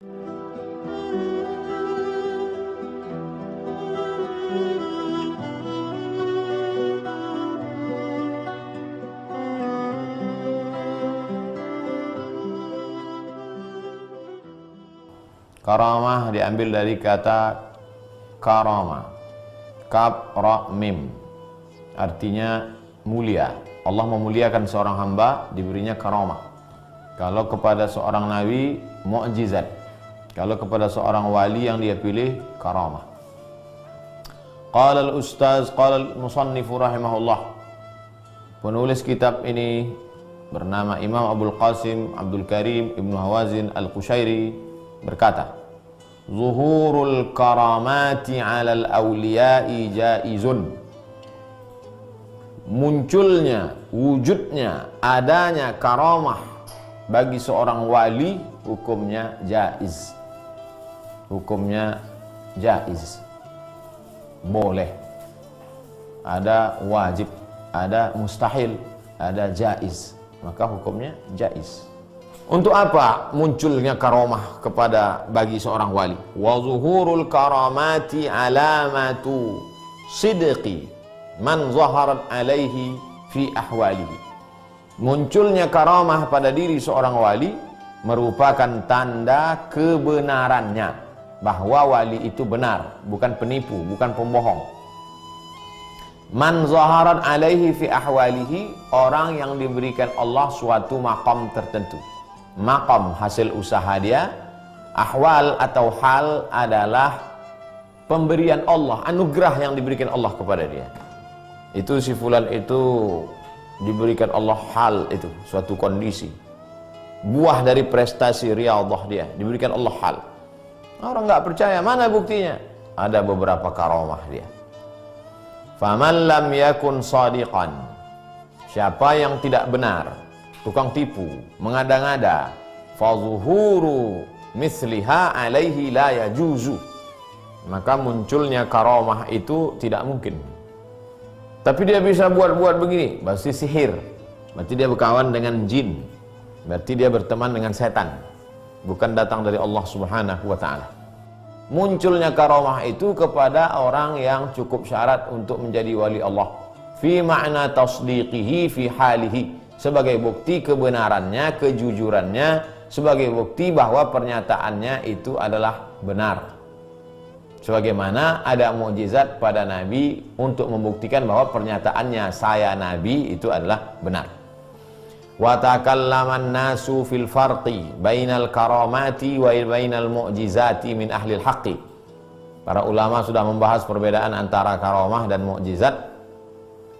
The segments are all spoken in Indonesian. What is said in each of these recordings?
Karamah diambil dari kata karama, kaf ra mim, artinya mulia. Allah memuliakan seorang hamba, diberinya karamah. Kalau kepada seorang nabi, mukjizat. Kalau kepada seorang wali yang dia pilih, karamah. Qala al-ustaz, qala al-musannif rahimahullah. Penulis kitab ini bernama Imam Abdul Qasim Abdul Karim Ibnu Hawazin Al-Qushairi berkata, zuhurul karamati 'alal awliya'i jaizun. Munculnya, wujudnya, adanya karamah bagi seorang wali hukumnya jaiz. Hukumnya jaiz. Boleh. Ada wajib, ada mustahil, ada jaiz. Maka hukumnya jaiz. Untuk apa munculnya karamah kepada bagi seorang wali? Wa zuhurul karamati alamatu sidqi man zaharat alaihi fi ahwalihi. Munculnya karamah pada diri seorang wali merupakan tanda kebenarannya, bahwa wali itu benar, bukan penipu, bukan pembohong. Man zaharat alaihi fi ahwalihi, orang yang diberikan Allah suatu maqam tertentu. Maqam hasil usaha dia, ahwal atau hal adalah pemberian Allah, anugerah yang diberikan Allah kepada dia. Itu si fulan itu diberikan Allah hal itu, suatu kondisi. Buah dari prestasi riyadhah dia, diberikan Allah hal. Orang nggak percaya, mana buktinya? Ada beberapa karamah dia. Faman lam yakun shadiqan, siapa yang tidak benar, tukang tipu, mengada-ngada, fazuhuru misliha alaihi la yajuzu, maka munculnya karamah itu tidak mungkin. Tapi dia bisa buat-buat begini, berarti sihir, berarti dia berkawan dengan jin, berarti dia berteman dengan setan, bukan datang dari Allah Subhanahu wa ta'ala. Munculnya karamah itu kepada orang yang cukup syarat untuk menjadi wali Allah, fi ma'na tasdiqihi fi halihi, sebagai bukti kebenarannya, kejujurannya, sebagai bukti bahwa pernyataannya itu adalah benar. Sebagaimana ada mukjizat pada Nabi untuk membuktikan bahwa pernyataannya saya Nabi itu adalah benar. Wa takallaman nasu fil farqi bainal karamati wa bainal mu'jizati min ahli al-haqqi. Para ulama sudah membahas perbedaan antara karamah dan mukjizat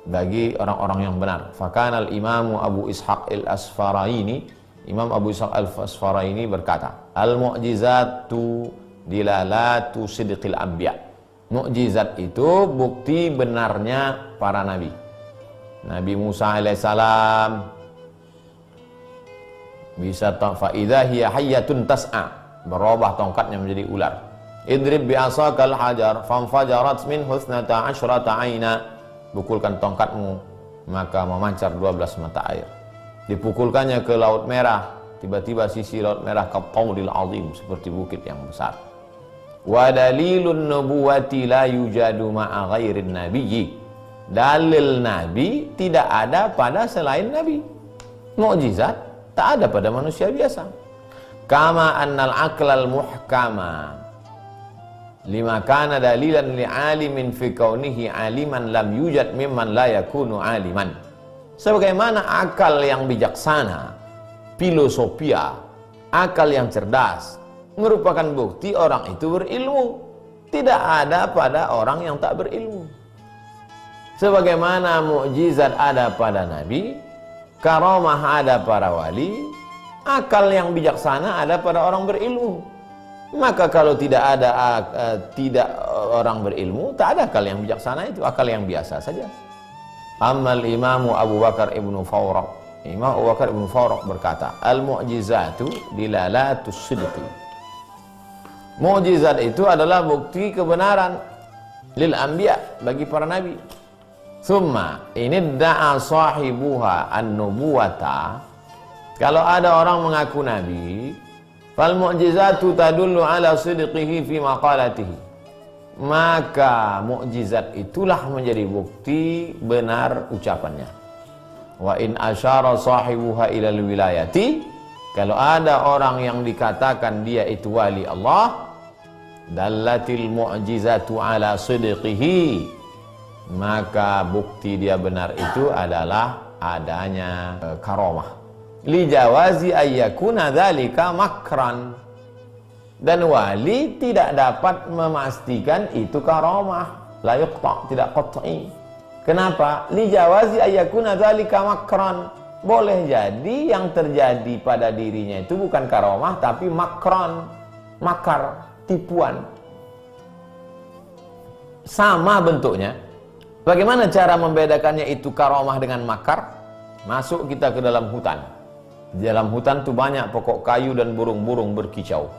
bagi orang-orang yang benar. Fakana al-imamu Abu Ishaq al-Asfaraini, Imam Abu Ishaq al-Asfaraini berkata, al-mu'jizatu dilalatu sidqil anbiya. Mukjizat itu bukti benarnya para nabi. Nabi Musa alaihissalam bisa fa idza hiya hayyatun tas'a, berubah tongkatnya menjadi ular. Idrib bi asakal hajar fanfajarat min husnata asyrata aina, pukulkan tongkatmu maka memancar 12 mata air. Dipukulkannya ke Laut Merah, tiba-tiba sisi Laut Merah kapaulil azim, seperti bukit yang besar. Wa dalilun nubuwati la yujadu ma'a ghairin nabiyyi, dalil nabi tidak ada pada selain nabi. Mukjizat tak ada pada manusia biasa. Kama annal aqlal muhkama lima kana dalilan li alimin fi kaunihi aliman lam yujad mimman la yakunu aliman. Sebagaimana akal yang bijaksana, filosofia, akal yang cerdas merupakan bukti orang itu berilmu. Tidak ada pada orang yang tak berilmu. Sebagaimana mukjizat ada pada nabi, karamah ada para wali, akal yang bijaksana ada pada orang berilmu. Maka kalau tidak ada tidak orang berilmu, tak ada akal yang bijaksana, itu akal yang biasa saja. Ammal imamu Abu Bakar ibnu Fawraq, Imam Abu Bakar ibnu Fawraq berkata, al-mu'jizatu dilalatus sidqi. Mukjizat itu adalah bukti kebenaran lil anbiya, bagi para nabi. Summa ini da'a sahibuha an-nubuwata, kalau ada orang mengaku nabi, Fal mu'jizatu tadullu ala sidqihi fi maqalatihi. Maka mukjizat itulah menjadi bukti benar ucapannya. Wa in asyara sahibuha ilal wilayati, kalau ada orang yang dikatakan dia itu wali Allah, dallatil mu'jizatu ala sidqihi, maka bukti dia benar itu adalah adanya karamah. Li jawazi ayyakuna dzalika makran, dan wali tidak dapat memastikan itu karamah, la yuqta, tidak qat'i. Kenapa? Li jawazi ayyakuna dzalika makran, boleh jadi yang terjadi pada dirinya itu bukan karamah tapi makran, makar, tipuan. Sama bentuknya. Bagaimana cara membedakannya itu karamah dengan makar? Masuk kita ke dalam hutan. Di dalam hutan itu banyak pokok kayu dan burung-burung berkicau.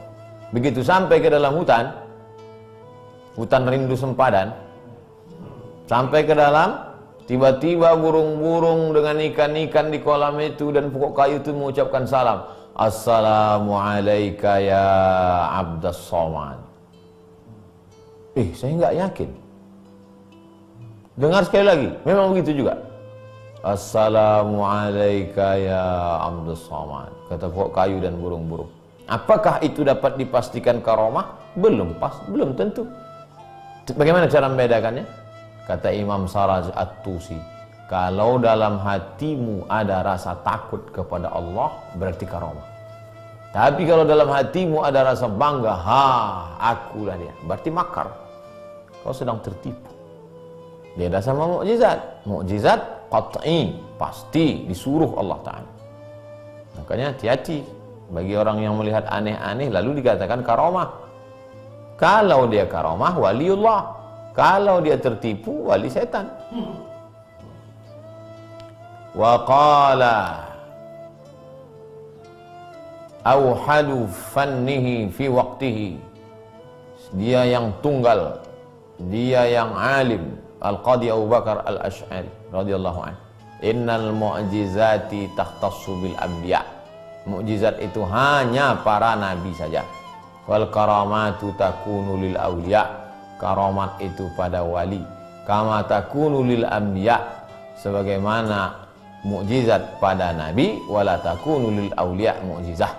Begitu sampai ke dalam hutan, hutan rindu sempadan, sampai ke dalam, tiba-tiba burung-burung dengan ikan-ikan di kolam itu dan pokok kayu itu mengucapkan salam. Assalamualaikum ya Abdas Somad. Saya nggak yakin. Dengar sekali lagi, memang begitu juga. Assalamualaikum ya Abdus Somad, kata pokok kayu dan burung-burung. Apakah itu dapat dipastikan karamah? Belum tentu. Bagaimana cara membedakannya? Kata Imam Saraj At-Tusi, kalau dalam hatimu ada rasa takut kepada Allah, berarti karamah. Tapi kalau dalam hatimu ada rasa bangga, akulah dia, berarti makar. Kau sedang tertipu. Beda sama mukjizat. Mukjizat qat'i, pasti disuruh Allah Ta'ala. Makanya hati-hati bagi orang yang melihat aneh-aneh lalu dikatakan karamah. Kalau dia karamah, waliullah. Kalau dia tertipu, wali setan. Wa qala auhadu fannihi fi waqtihi, dia yang tunggal, dia yang alim. Al-Qadhi Abu Bakar Al-Ash'ari radhiyallahu anhu, innal mu'jizati takhtassu bil anbiya, mukjizat itu hanya para nabi saja. Wal karamatu takunu lil awliya, karamat itu pada wali. Kama takunu lil anbiya, sebagaimana mukjizat pada nabi, wala takunu lil awliya mukjizah,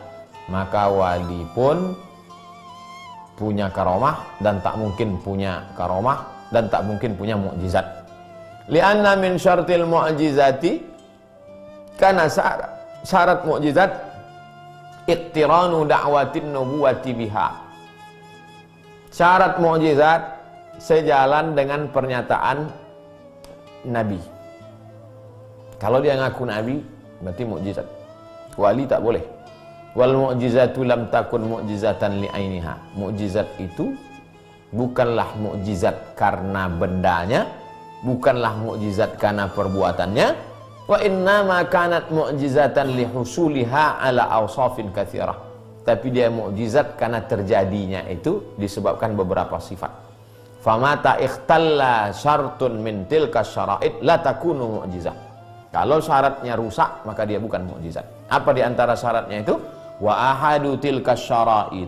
maka wali pun punya karamah dan tak mungkin punya karamah dan tak mungkin punya mukjizat. Lianna min syartil mu'jizati, karena syarat mukjizat iqtiranu da'watin nubuwati biha. Syarat mukjizat sejalan dengan pernyataan nabi. Kalau dia ngaku nabi, berarti mukjizat. Wali tak boleh. Wal mu'jizatu lam takun mu'jizatan li'ainiha. Mukjizat itu bukanlah mukjizat karena bendanya, bukanlah mukjizat karena perbuatannya. Wa innama kanat mu'jizatan lihusuliha ala awsafin katsirah. Tapi dia mukjizat karena terjadinya itu disebabkan beberapa sifat. Famata ikhtalla syartun min tilka syara'id la takunu mu'jizah. Kalau syaratnya rusak, maka dia bukan mukjizat. Apa di antara syaratnya itu? Wa ahadu tilka syara'id.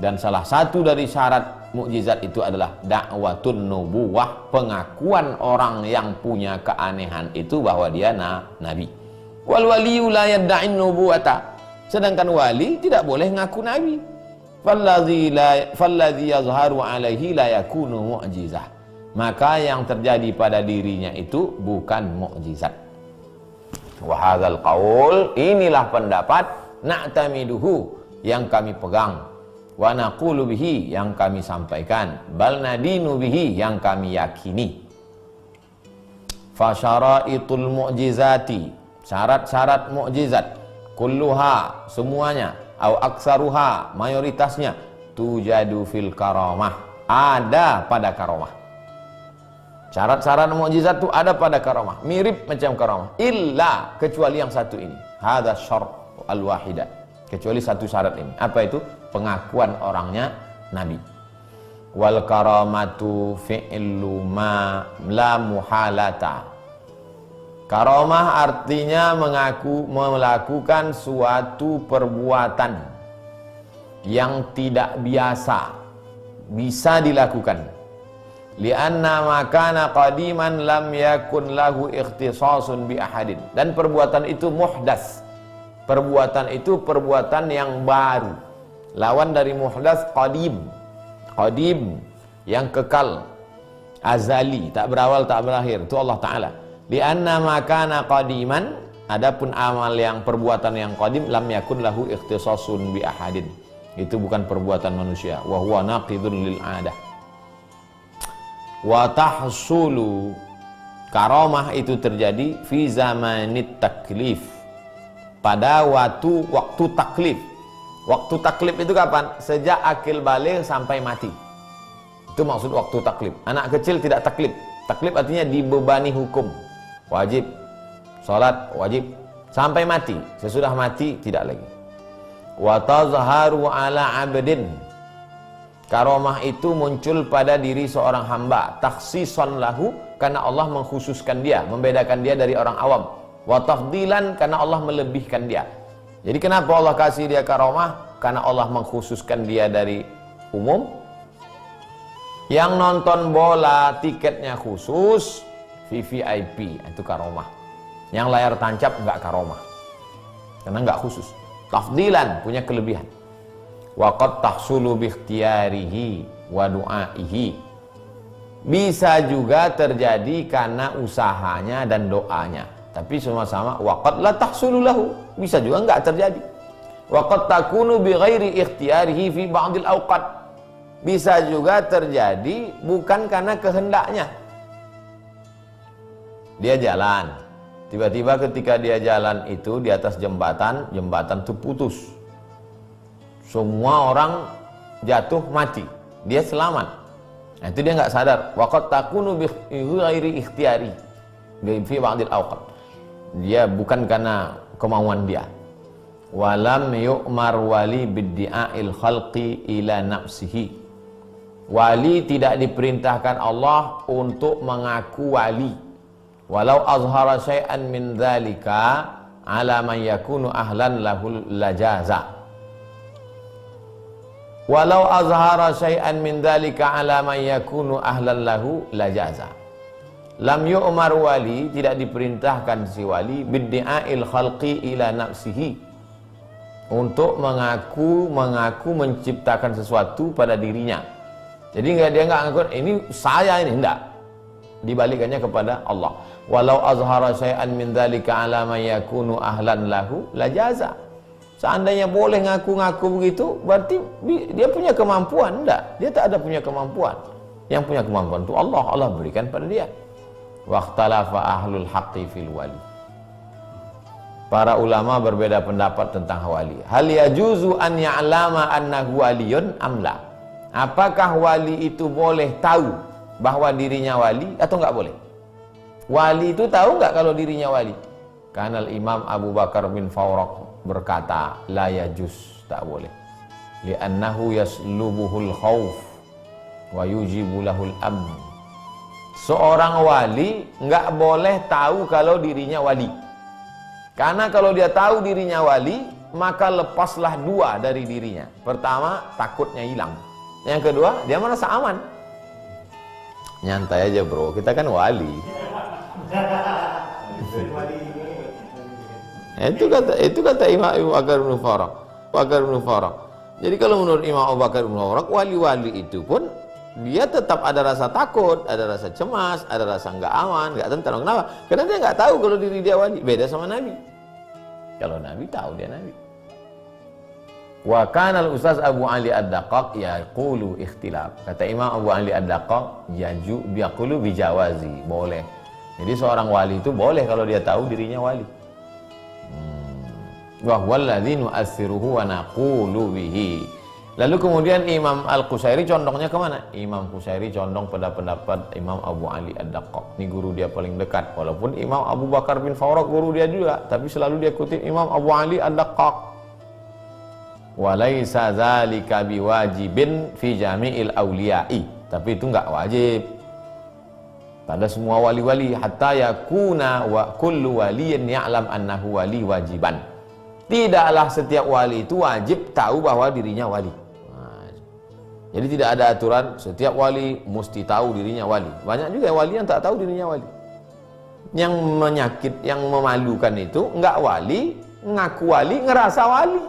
Dan salah satu dari syarat mukjizat itu adalah da'watun nubuwah, pengakuan orang yang punya keanehan itu bahwa dia nabi. Wal waliyu la yadda'in nubuwata, sedangkan wali tidak boleh ngaku nabi. Falladzi yazharu alaihi la yakunu mu'jizah, maka yang terjadi pada dirinya itu bukan mukjizat. Wa hadzal qaul, inilah pendapat na'tamiduhu yang kami pegang, wa naqulu bihi yang kami sampaikan, bal nadinu bihi yang kami yakini. Fa syaraitul mu'jizati, syarat-syarat mukjizat, kulluha semuanya, au aksaruha mayoritasnya, tujadu fil karamah, ada pada karamah. Syarat-syarat mukjizat itu ada pada karamah, mirip macam karamah, illa kecuali yang satu ini, hadza syart al-wahidah, kecuali satu syarat ini. Apa itu? Pengakuan orangnya nabi. Wal karamatu fi'lu ma la muhalata. Karamah artinya melakukan suatu perbuatan yang tidak biasa bisa dilakukan. Lianna makana qadiman lam yakun lahu ikhtisasun bi ahadin. Dan perbuatan itu muhdas. Perbuatan itu perbuatan yang baru. Lawan dari muhdas qadim. Qadim yang kekal, azali, tak berawal tak berakhir, itu Allah Ta'ala. Lianna makana qadiman, adapun amal yang perbuatan yang qadim, lam yakun lahu ikhtisasun bi ahadin. Itu bukan perbuatan manusia. Wa huwa naqidun lil adah. Wa tahsulu, karamah itu terjadi fi zamanit taklif, pada waktu taklif. Waktu taklif itu kapan? Sejak akil baligh sampai mati. Itu maksud waktu taklif. Anak kecil tidak taklif. Taklif artinya dibebani hukum. Wajib salat, wajib sampai mati. Sesudah mati tidak lagi. Wa tazharu ala abdin, karamah itu muncul pada diri seorang hamba, takhsisan lahu, karena Allah mengkhususkan dia, membedakan dia dari orang awam. Wa tafdilan, karena Allah melebihkan dia. Jadi kenapa Allah kasih dia karamah? Karena Allah mengkhususkan dia dari umum. Yang nonton bola tiketnya khusus, VVIP, itu karamah. Yang layar tancap enggak karamah, karena enggak khusus. Tafdilan, punya kelebihan. Wa qad tahsulu bi ikhtiyarihi wa du'aihi, bisa juga terjadi karena usahanya dan doanya, tapi sama-sama wa qad la tahsulu lahu, bisa juga enggak terjadi. Wa qad takunu bi ghairi ikhtiyarihi fi ba'dil awqat, bisa juga terjadi bukan karena kehendaknya. Dia jalan, tiba-tiba ketika dia jalan itu di atas jembatan, jembatan itu putus. Semua orang jatuh mati, dia selamat. Nah, itu dia nggak sadar. Waqad takunu bi ghairi ikhtiyari fi ba'dil awqat. Dia bukan karena kemauan dia. Walam yu'mar wali biddi'a'il khalqi ila nafsihi. Wali tidak diperintahkan Allah untuk mengaku wali. Walau azhara syai'an min dzalika ala man yakunu ahlan lahul lajaza. Walau azhara syai'an min dzalika ala man yakunu ahlan lahu lajaza. Lam yu'mar wali, tidak diperintahkan si wali biddi'a'il khalqi ila nafsihi, untuk mengaku menciptakan sesuatu pada dirinya. Jadi dia enggak ngaku ini saya, ini enggak. Dibalikannya kepada Allah. Walau azhara syai'an min dzalika ala man yakunu ahlan lahu lajaza. Seandainya boleh ngaku-ngaku begitu, berarti dia punya kemampuan. Enggak, dia tak ada punya kemampuan. Yang punya kemampuan itu Allah, Allah berikan pada dia. Waqtalafa ahlul haqqi fil wali. Para ulama berbeda pendapat tentang wali. Hal yajuzu an ya'lama annahu waliyun amla. Apakah wali itu boleh tahu bahwa dirinya wali atau enggak boleh? Wali itu tahu enggak kalau dirinya wali? Karena Imam Abu Bakar bin Fawraq berkata, la yajuz, tak boleh. Li'annahu yaslubuhul khawf wa yujibu lahul amn. Seorang wali enggak boleh tahu kalau dirinya wali. Karena kalau dia tahu dirinya wali, maka lepaslah dua dari dirinya. Pertama, takutnya hilang. Yang kedua, dia merasa aman. Nyantai aja bro, kita kan wali. Itu kata Imam Abu Bakar bin Fawraq. Jadi kalau menurut Imam Abu Bakar bin Fawraq, wali-wali itu pun dia tetap ada rasa takut, ada rasa cemas, ada rasa nggak aman, nggak tentram. Kenapa? Karena dia nggak tahu kalau diri dia wali. Beda sama Nabi. Kalau Nabi tahu dia Nabi. Wa kana al-Ustaz Abu Ali Ad-Daqqaq yaqulu ikhtilaf. Kata Imam Abu Ali Ad-Daqqaq, yaqulu bijawazi, boleh. Jadi seorang wali itu boleh kalau dia tahu dirinya wali. Wa huwal ladzi nu'assiruhu wa naqulu bihi. Lalu kemudian Imam Al-Qusairi condongnya kemana? Imam Qusairi condong pada pendapat Imam Abu Ali Ad-Daqqaq. Ini guru dia paling dekat. Walaupun Imam Abu Bakar bin Fawraq guru dia juga, tapi selalu dia kutip Imam Abu Ali Ad-Daqqaq. Walaysa dzalika biwajibin fi jami'il awliya'i. Tapi itu enggak wajib pada semua wali-wali, hatta yakuna wa kullu waliyin ya'lam annahu wali wajiban. Tidaklah setiap wali itu wajib tahu bahwa dirinya wali. Jadi tidak ada aturan setiap wali mesti tahu dirinya wali. Banyak juga wali yang tak tahu dirinya wali. Yang menyakit, yang memalukan itu enggak wali, ngaku wali, ngerasa wali.